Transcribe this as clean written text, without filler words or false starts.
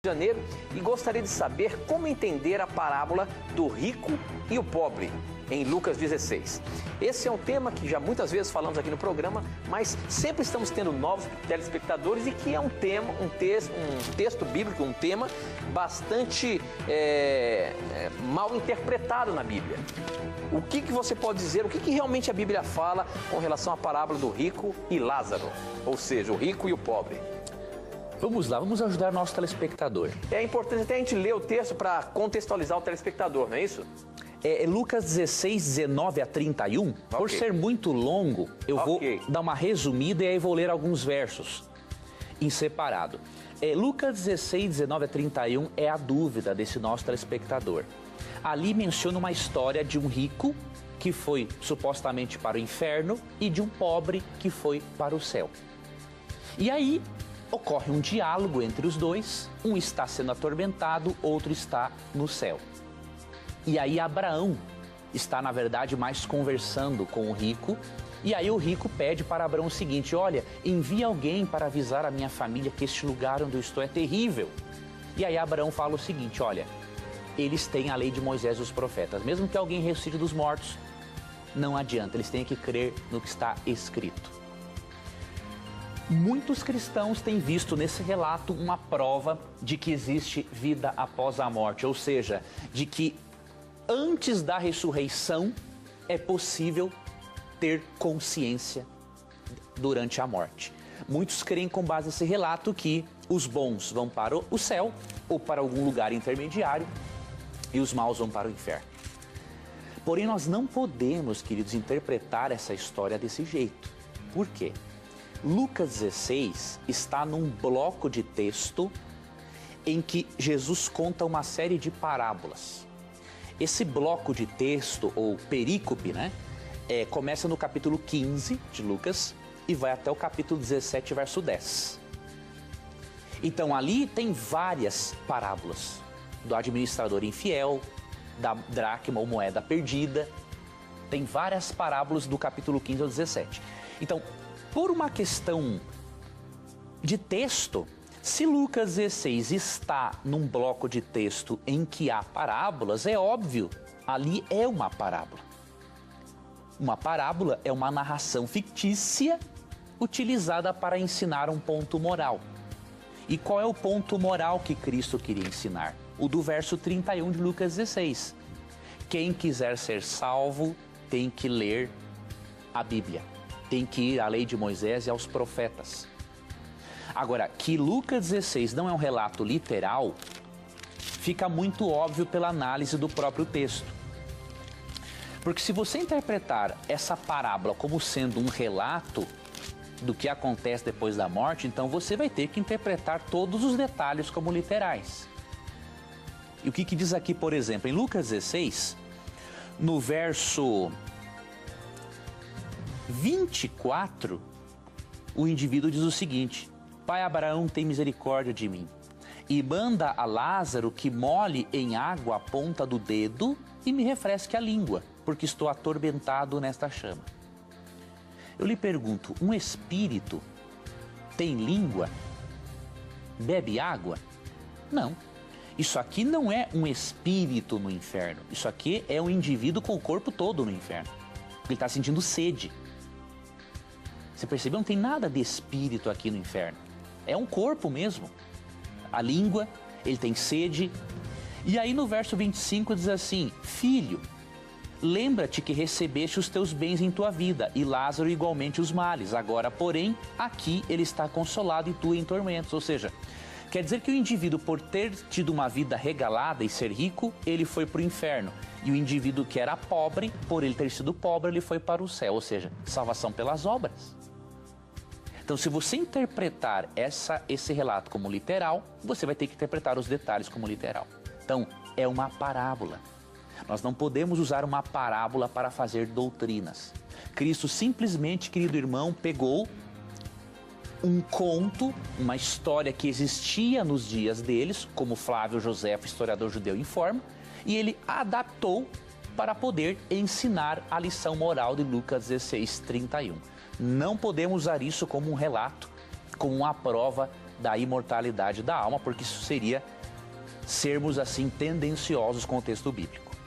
De Janeiro e gostaria de saber como entender a parábola do rico e o pobre em Lucas 16. Esse é um tema que já muitas vezes falamos aqui no programa, mas sempre estamos tendo novos telespectadores e que é um texto bíblico, um tema bastante mal interpretado na Bíblia. O que você pode dizer, o que realmente a Bíblia fala com relação à parábola do rico e Lázaro, ou seja, o rico e o pobre? Vamos lá, vamos ajudar nosso telespectador. É importante até a gente ler o texto para contextualizar o telespectador, não é isso? É Lucas 16, 19 a 31. Okay. Por ser muito longo, eu vou dar uma resumida e aí vou ler alguns versos em separado. Lucas 16, 19 a 31 é a dúvida desse nosso telespectador. Ali menciona uma história de um rico que foi supostamente para o inferno e de um pobre que foi para o céu. E aí ocorre um diálogo entre os dois, um está sendo atormentado, outro está no céu. E aí Abraão está, na verdade, mais conversando com o rico, e aí o rico pede para Abraão o seguinte: olha, envia alguém para avisar a minha família que este lugar onde eu estou é terrível. E aí Abraão fala o seguinte: olha, eles têm a lei de Moisés e os profetas, mesmo que alguém ressuscite dos mortos, não adianta, eles têm que crer no que está escrito. Muitos cristãos têm visto nesse relato uma prova de que existe vida após a morte, ou seja, de que antes da ressurreição é possível ter consciência durante a morte. Muitos creem com base nesse relato que os bons vão para o céu ou para algum lugar intermediário e os maus vão para o inferno. Porém, nós não podemos, queridos, interpretar essa história desse jeito. Por quê? Lucas 16 está num bloco de texto em que Jesus conta uma série de parábolas. Esse bloco de texto, ou perícope, começa no capítulo 15 de Lucas e vai até o capítulo 17, verso 10. Então ali tem várias parábolas do administrador infiel, da dracma ou moeda perdida. Tem várias parábolas do capítulo 15 ao 17. Então, por uma questão de texto, se Lucas 16 está num bloco de texto em que há parábolas, é óbvio, ali é uma parábola. Uma parábola é uma narração fictícia utilizada para ensinar um ponto moral. E qual é o ponto moral que Cristo queria ensinar? O do verso 31 de Lucas 16. Quem quiser ser salvo tem que ler a Bíblia. Tem que ir à lei de Moisés e aos profetas. Agora, que Lucas 16 não é um relato literal, fica muito óbvio pela análise do próprio texto. Porque se você interpretar essa parábola como sendo um relato do que acontece depois da morte, então você vai ter que interpretar todos os detalhes como literais. E o que diz aqui, por exemplo, em Lucas 16, no verso 24, o indivíduo diz o seguinte: Pai Abraão, tem misericórdia de mim e manda a Lázaro que molhe em água a ponta do dedo e me refresque a língua, porque estou atormentado nesta chama. Eu lhe pergunto, um espírito tem língua? Bebe água? Não. Isso aqui não é um espírito no inferno. Isso aqui é um indivíduo com o corpo todo no inferno. Ele está sentindo sede. Você percebeu? Não tem nada de espírito aqui no inferno. É um corpo mesmo. A língua, ele tem sede. E aí no verso 25 diz assim: Filho, lembra-te que recebeste os teus bens em tua vida, e Lázaro igualmente os males. Agora, porém, aqui ele está consolado e tu em tormentos. Ou seja, quer dizer que o indivíduo, por ter tido uma vida regalada e ser rico, ele foi para o inferno. E o indivíduo que era pobre, por ele ter sido pobre, ele foi para o céu. Ou seja, salvação pelas obras. Então, se você interpretar esse relato como literal, você vai ter que interpretar os detalhes como literal. Então, é uma parábola. Nós não podemos usar uma parábola para fazer doutrinas. Cristo simplesmente, querido irmão, pegou um conto, uma história que existia nos dias deles, como Flávio Josefo, historiador judeu, informa, e ele adaptou para poder ensinar a lição moral de Lucas 16, 31. Não podemos usar isso como um relato, como uma prova da imortalidade da alma, porque isso seria sermos assim tendenciosos com o texto bíblico.